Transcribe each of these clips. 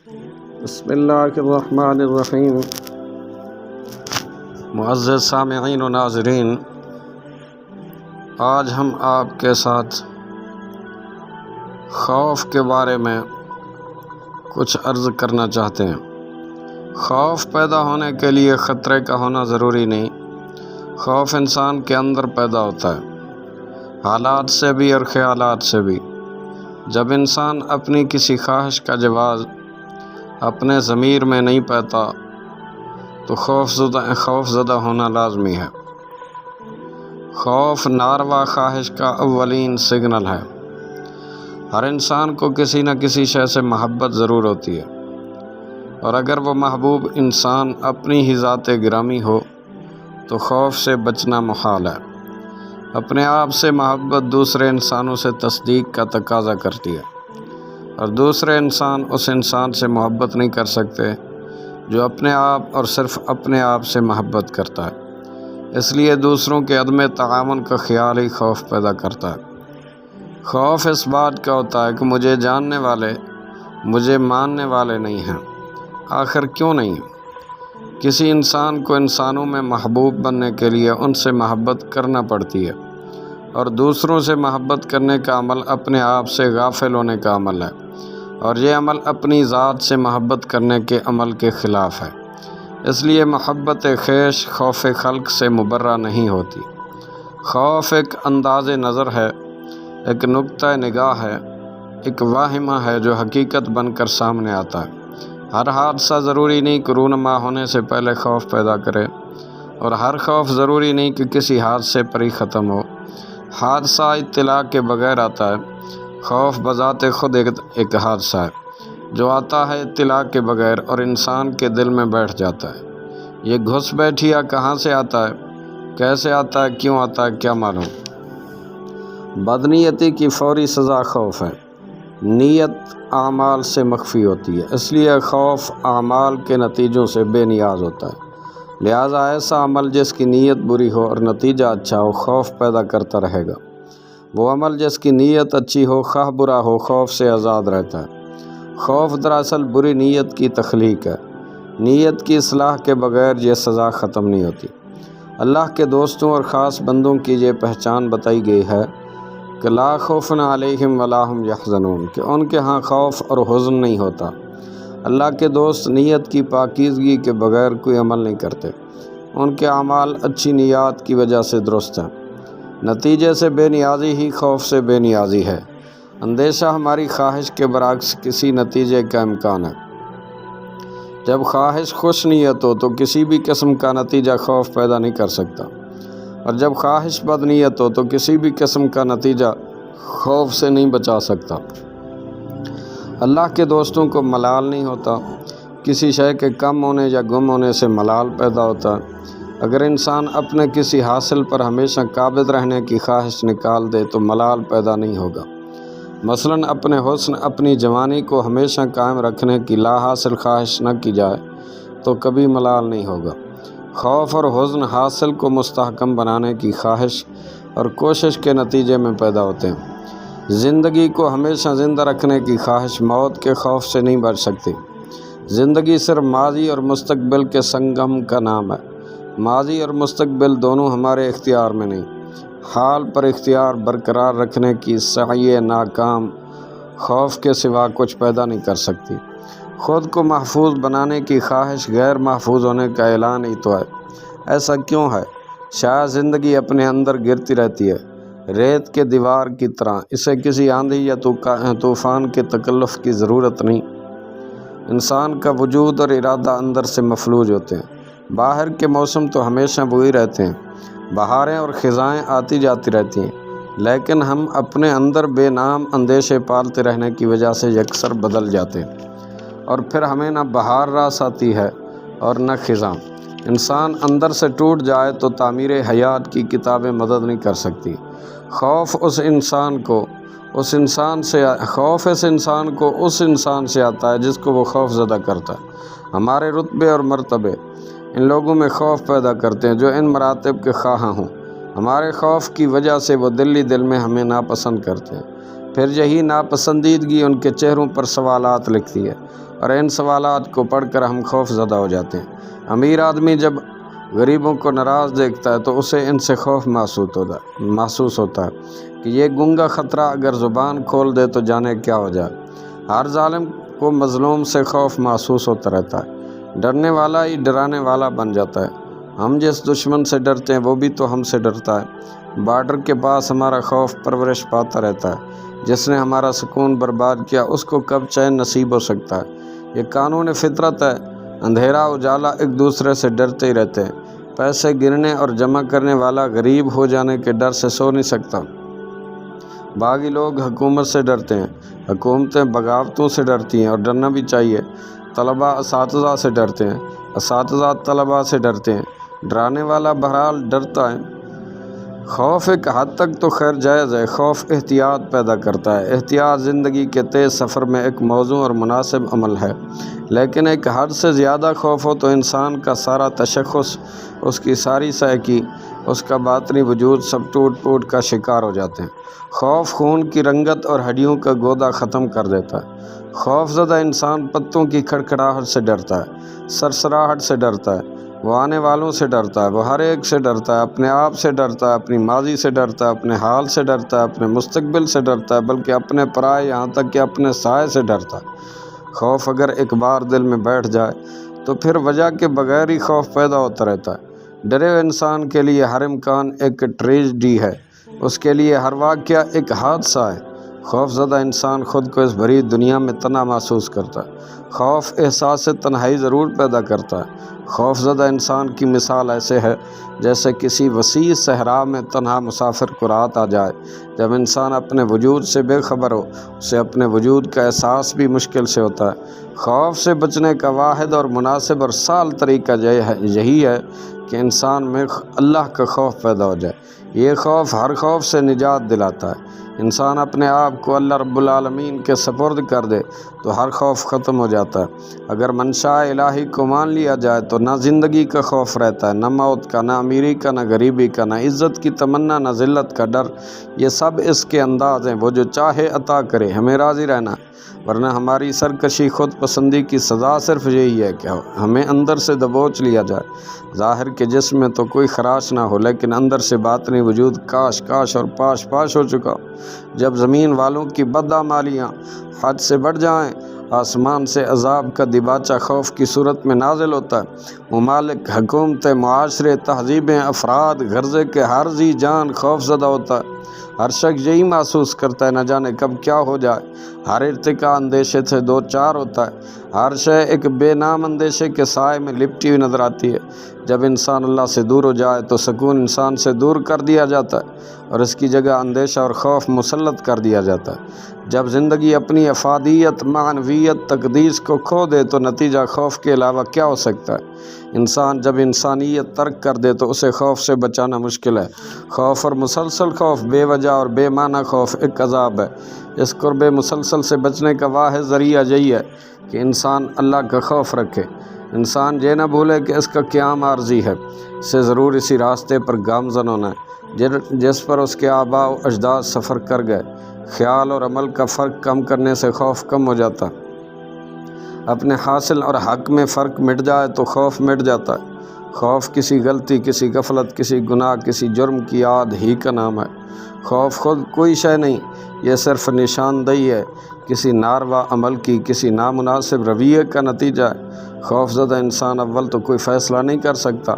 بسم اللہ الرحمن الرحیم۔ معزز سامعین و ناظرین، آج ہم آپ کے ساتھ خوف کے بارے میں کچھ عرض کرنا چاہتے ہیں۔ خوف پیدا ہونے کے لیے خطرے کا ہونا ضروری نہیں، خوف انسان کے اندر پیدا ہوتا ہے، حالات سے بھی اور خیالات سے بھی۔ جب انسان اپنی کسی خواہش کا جواز اپنے ضمیر میں نہیں پاتا تو خوف زدہ ہونا لازمی ہے۔ خوف ناروا خواہش کا اولین سگنل ہے۔ ہر انسان کو کسی نہ کسی شے سے محبت ضرور ہوتی ہے، اور اگر وہ محبوب انسان اپنی ہی ذات گرامی ہو تو خوف سے بچنا محال ہے۔ اپنے آپ سے محبت دوسرے انسانوں سے تصدیق کا تقاضا کرتی ہے، اور دوسرے انسان اس انسان سے محبت نہیں کر سکتے جو اپنے آپ اور صرف اپنے آپ سے محبت کرتا ہے۔ اس لیے دوسروں کے عدم تعاون کا خیال ہی خوف پیدا کرتا ہے۔ خوف اس بات کا ہوتا ہے کہ مجھے جاننے والے مجھے ماننے والے نہیں ہیں۔ آخر کیوں نہیں ہیں؟ کسی انسان کو انسانوں میں محبوب بننے کے لیے ان سے محبت کرنا پڑتی ہے، اور دوسروں سے محبت کرنے کا عمل اپنے آپ سے غافل ہونے کا عمل ہے، اور یہ عمل اپنی ذات سے محبت کرنے کے عمل کے خلاف ہے۔ اس لیے محبت خویش خوف خلق سے مبرہ نہیں ہوتی۔ خوف ایک انداز نظر ہے، ایک نقطہ نگاہ ہے، ایک واہمہ ہے جو حقیقت بن کر سامنے آتا ہے۔ ہر حادثہ ضروری نہیں کہ رونما ہونے سے پہلے خوف پیدا کرے، اور ہر خوف ضروری نہیں کہ کسی حادثے پر ہی ختم ہو۔ حادثہ اطلاع کے بغیر آتا ہے، خوف بذات خود ایک حادثہ ہے جو آتا ہے اطلاع کے بغیر اور انسان کے دل میں بیٹھ جاتا ہے۔ یہ گھس بیٹھیا کہاں سے آتا ہے، کیسے آتا ہے، کیوں آتا ہے، کیا معلوم۔ بدنیتی کی فوری سزا خوف ہے۔ نیت اعمال سے مخفی ہوتی ہے، اس لیے خوف اعمال کے نتیجوں سے بے نیاز ہوتا ہے۔ لہٰذا ایسا عمل جس کی نیت بری ہو اور نتیجہ اچھا ہو، خوف پیدا کرتا رہے گا۔ وہ عمل جس کی نیت اچھی ہو، خواہ برا ہو، خوف سے آزاد رہتا ہے۔ خوف دراصل بری نیت کی تخلیق ہے۔ نیت کی اصلاح کے بغیر یہ سزا ختم نہیں ہوتی۔ اللہ کے دوستوں اور خاص بندوں کی یہ پہچان بتائی گئی ہے کہ لا خوف علیہم ولا هم یحزنون، کہ ان کے ہاں خوف اور حزن نہیں ہوتا۔ اللہ کے دوست نیت کی پاکیزگی کے بغیر کوئی عمل نہیں کرتے۔ ان کے اعمال اچھی نیات کی وجہ سے درست ہیں۔ نتیجے سے بے نیازی ہی خوف سے بے نیازی ہے۔ اندیشہ ہماری خواہش کے برعکس کسی نتیجے کا امکان ہے۔ جب خواہش خوش نیت ہو تو کسی بھی قسم کا نتیجہ خوف پیدا نہیں کر سکتا، اور جب خواہش بد نیت ہو تو کسی بھی قسم کا نتیجہ خوف سے نہیں بچا سکتا۔ اللہ کے دوستوں کو ملال نہیں ہوتا، کسی شے کے کم ہونے یا گم ہونے سے ملال پیدا ہوتا ہے۔ اگر انسان اپنے کسی حاصل پر ہمیشہ قابض رہنے کی خواہش نکال دے تو ملال پیدا نہیں ہوگا۔ مثلاً اپنے حسن، اپنی جوانی کو ہمیشہ قائم رکھنے کی لا حاصل خواہش نہ کی جائے تو کبھی ملال نہیں ہوگا۔ خوف اور حزن حاصل کو مستحکم بنانے کی خواہش اور کوشش کے نتیجے میں پیدا ہوتے ہیں۔ زندگی کو ہمیشہ زندہ رکھنے کی خواہش موت کے خوف سے نہیں بچ سکتی۔ زندگی صرف ماضی اور مستقبل کے سنگم کا نام ہے۔ ماضی اور مستقبل دونوں ہمارے اختیار میں نہیں۔ حال پر اختیار برقرار رکھنے کی سعی ناکام خوف کے سوا کچھ پیدا نہیں کر سکتی۔ خود کو محفوظ بنانے کی خواہش غیر محفوظ ہونے کا اعلان ہی تو ہے۔ ایسا کیوں ہے؟ شاید زندگی اپنے اندر گرتی رہتی ہے، ریت کے دیوار کی طرح۔ اسے کسی آندھی یا طوفان کے تکلف کی ضرورت نہیں۔ انسان کا وجود اور ارادہ اندر سے مفلوج ہوتے ہیں۔ باہر کے موسم تو ہمیشہ وہی رہتے ہیں، بہاریں اور خزائیں آتی جاتی رہتی ہیں، لیکن ہم اپنے اندر بے نام اندیشے پالتے رہنے کی وجہ سے یکسر بدل جاتے ہیں، اور پھر ہمیں نہ بہار راس آتی ہے اور نہ خزاں۔ انسان اندر سے ٹوٹ جائے تو تعمیر حیات کی کتابیں مدد نہیں کر سکتی۔ خوف اس انسان کو اس انسان سے آتا ہے جس کو وہ خوف زدہ کرتا ہے۔ ہمارے رتبے اور مرتبے ان لوگوں میں خوف پیدا کرتے ہیں جو ان مراتب کے خواہاں ہوں۔ ہمارے خوف کی وجہ سے وہ دل میں ہمیں ناپسند کرتے ہیں۔ پھر یہی ناپسندیدگی ان کے چہروں پر سوالات لکھتی ہے، اور ان سوالات کو پڑھ کر ہم خوف زدہ ہو جاتے ہیں۔ امیر آدمی جب غریبوں کو ناراض دیکھتا ہے تو اسے ان سے خوف محسوس ہوتا ہے کہ یہ گنگا خطرہ اگر زبان کھول دے تو جانے کیا ہو جائے۔ ہر ظالم کو مظلوم سے خوف محسوس ہوتا رہتا ہے، ڈرنے والا ہی ڈرانے والا بن جاتا ہے۔ ہم جس دشمن سے ڈرتے ہیں وہ بھی تو ہم سے ڈرتا ہے۔ بارڈر کے پاس ہمارا خوف پرورش پاتا رہتا ہے، جس نے ہمارا سکون برباد کیا اس کو کب چین نصیب ہو سکتا ہے۔ یہ قانون فطرت ہے، اندھیرا اجالا ایک دوسرے سے ڈرتے ہی رہتے ہیں۔ پیسے گرنے اور جمع کرنے والا غریب ہو جانے کے ڈر سے سو نہیں سکتا۔ باغی لوگ حکومت سے ڈرتے ہیں، حکومتیں بغاوتوں سے ڈرتی ہیں، اور ڈرنا بھی چاہیے۔ طلباء اساتذہ سے ڈرتے ہیں، اساتذہ طلباء سے ڈرتے ہیں۔ ڈرانے والا بہرحال ڈرتا ہے۔ خوف ایک حد تک تو خیر جائز ہے۔ خوف احتیاط پیدا کرتا ہے۔ احتیاط زندگی کے تیز سفر میں ایک موزوں اور مناسب عمل ہے، لیکن ایک حد سے زیادہ خوف ہو تو انسان کا سارا تشخص، اس کی ساری سائیکی، اس کا باطنی وجود سب ٹوٹ کا شکار ہو جاتے ہیں۔ خوف خون کی رنگت اور ہڈیوں کا گودا ختم کر دیتا ہے۔ خوف زدہ انسان پتوں کی کھڑکھڑاہٹ سے ڈرتا ہے، سرسراہٹ سے ڈرتا ہے، وہ آنے والوں سے ڈرتا ہے، وہ ہر ایک سے ڈرتا ہے، اپنے آپ سے ڈرتا ہے، اپنی ماضی سے ڈرتا ہے، اپنے حال سے ڈرتا ہے، اپنے مستقبل سے ڈرتا ہے، بلکہ اپنے پرائے یہاں تک کہ اپنے سائے سے ڈرتا ہے۔ خوف اگر ایک بار دل میں بیٹھ جائے تو پھر وجہ کے بغیر ہی خوف پیدا ہوتا رہتا ہے۔ ڈرے ہوئے انسان کے لیے ہر امکان ایک ٹریجڈی ہے، اس کے لیے ہر واقعہ ایک حادثہ ہے۔ خوف زدہ انسان خود کو اس بھری دنیا میں تنہا محسوس کرتا ہے۔ خوف احساس تنہائی ضرور پیدا کرتا ہے۔ خوف زدہ انسان کی مثال ایسے ہے جیسے کسی وسیع صحرا میں تنہا مسافر کو رات آ جائے۔ جب انسان اپنے وجود سے بے خبر ہو، اسے اپنے وجود کا احساس بھی مشکل سے ہوتا ہے۔ خوف سے بچنے کا واحد اور مناسب اور سہل طریقہ یہی ہے کہ انسان میں اللہ کا خوف پیدا ہو جائے۔ یہ خوف ہر خوف سے نجات دلاتا ہے۔ انسان اپنے آپ کو اللہ رب العالمین کے سپرد کر دے تو ہر خوف ختم ہو جاتا ہے۔ اگر منشاء الہی کو مان لیا جائے تو نہ زندگی کا خوف رہتا ہے، نہ موت کا، نہ امیری کا، نہ غریبی کا، نہ عزت کی تمنا، نہ ذلت کا ڈر۔ یہ سب اس کے انداز ہیں۔ وہ جو چاہے عطا کرے، ہمیں راضی رہنا ہے، ورنہ ہماری سرکشی خود پسندی کی سزا صرف یہی ہے کہ ہمیں اندر سے دبوچ لیا جائے۔ ظاہر کے جسم میں تو کوئی خراش نہ ہو، لیکن اندر سے باطنی وجود کاش اور پاش ہو چکا۔ جب زمین والوں کی بدعمالیاں حد سے بڑھ جائیں، آسمان سے عذاب کا دباچہ خوف کی صورت میں نازل ہوتا ہے۔ ممالک، حکومتیں، معاشرے، تہذیبیں، افراد، غرضے کے ہر ذی جان خوف زدہ ہوتا ہے۔ ہر شخص یہی محسوس کرتا ہے نہ جانے کب کیا ہو جائے۔ ہر ارتقا اندیشے سے دو چار ہوتا ہے۔ ہر شے ایک بے نام اندیشے کے سائے میں لپٹی ہوئی نظر آتی ہے۔ جب انسان اللہ سے دور ہو جائے تو سکون انسان سے دور کر دیا جاتا ہے اور اس کی جگہ اندیشہ اور خوف مسلط کر دیا جاتا ہے۔ جب زندگی اپنی افادیت، معنویت، تقدیس کو کھو دے تو نتیجہ خوف کے علاوہ کیا ہو سکتا ہے؟ انسان جب انسانیت ترک کر دے تو اسے خوف سے بچانا مشکل ہے۔ خوف اور مسلسل خوف، بے وجہ اور بے معنی خوف ایک عذاب ہے۔ اس قرب مسلسل سے بچنے کا واحد ذریعہ یہی ہے کہ انسان اللہ کا خوف رکھے۔ انسان یہ نہ بھولے کہ اس کا قیام عارضی ہے، اسے ضرور اسی راستے پر گامزن ہونا ہے جس پر اس کے آباء و اجداد سفر کر گئے۔ خیال اور عمل کا فرق کم کرنے سے خوف کم ہو جاتا ہے۔ اپنے حاصل اور حق میں فرق مٹ جائے تو خوف مٹ جاتا ہے۔ خوف کسی غلطی، کسی غفلت، کسی گناہ، کسی جرم کی یاد ہی کا نام ہے۔ خوف خود کوئی شے نہیں، یہ صرف نشاندہی ہے کسی ناروا عمل کی، کسی نامناسب رویے کا نتیجہ ہے۔ خوف زدہ انسان اول تو کوئی فیصلہ نہیں کر سکتا،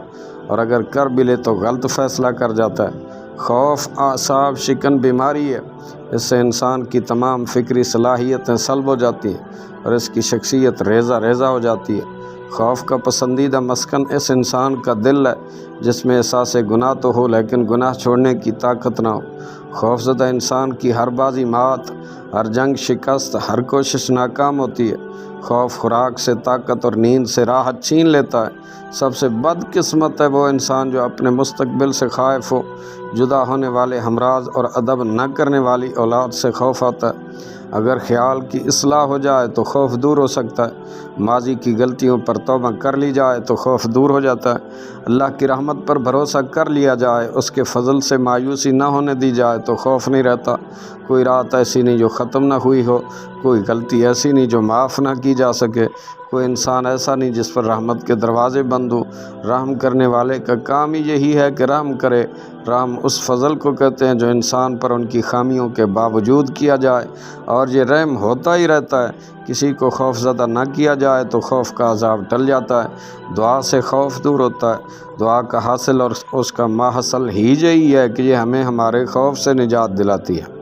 اور اگر کر بھی لے تو غلط فیصلہ کر جاتا ہے۔ خوف اعصاب شکن بیماری ہے، اس سے انسان کی تمام فکری صلاحیتیں سلب ہو جاتی ہیں اور اس کی شخصیت ریزہ ہو جاتی ہے۔ خوف کا پسندیدہ مسکن اس انسان کا دل ہے جس میں احساس گناہ تو ہو لیکن گناہ چھوڑنے کی طاقت نہ ہو۔ خوف زدہ انسان کی ہر بازی مات، ہر جنگ شکست، ہر کوشش ناکام ہوتی ہے۔ خوف خوراک سے طاقت اور نیند سے راحت چھین لیتا ہے۔ سب سے بد قسمت ہے وہ انسان جو اپنے مستقبل سے خائف ہو۔ جدا ہونے والے ہمراز اور ادب نہ کرنے والی اولاد سے خوف آتا ہے۔ اگر خیال کی اصلاح ہو جائے تو خوف دور ہو سکتا ہے، ماضی کی غلطیوں پر توبہ کر لی جائے تو خوف دور ہو جاتا ہے، اللہ کی رحمت پر بھروسہ کر لیا جائے، اس کے فضل سے مایوسی نہ ہونے دی جائے تو خوف نہیں رہتا۔ کوئی رات ایسی نہیں جو ختم نہ ہوئی ہو، کوئی غلطی ایسی نہیں جو معاف نہ کی جا سکے، کوئی انسان ایسا نہیں جس پر رحمت کے دروازے بند ہوں۔ رحم کرنے والے کا کام ہی یہی ہے کہ رحم کرے۔ رحم اس فضل کو کہتے ہیں جو انسان پر ان کی خامیوں کے باوجود کیا جائے، اور یہ رحم ہوتا ہی رہتا ہے۔ کسی کو خوف زدہ نہ کیا جائے تو خوف کا عذاب ٹل جاتا ہے، دعا سے خوف دور ہوتا ہے۔ دعا کا حاصل اور اس کا ماحصل ہی یہی ہے کہ یہ ہمیں ہمارے خوف سے نجات دلاتی ہے۔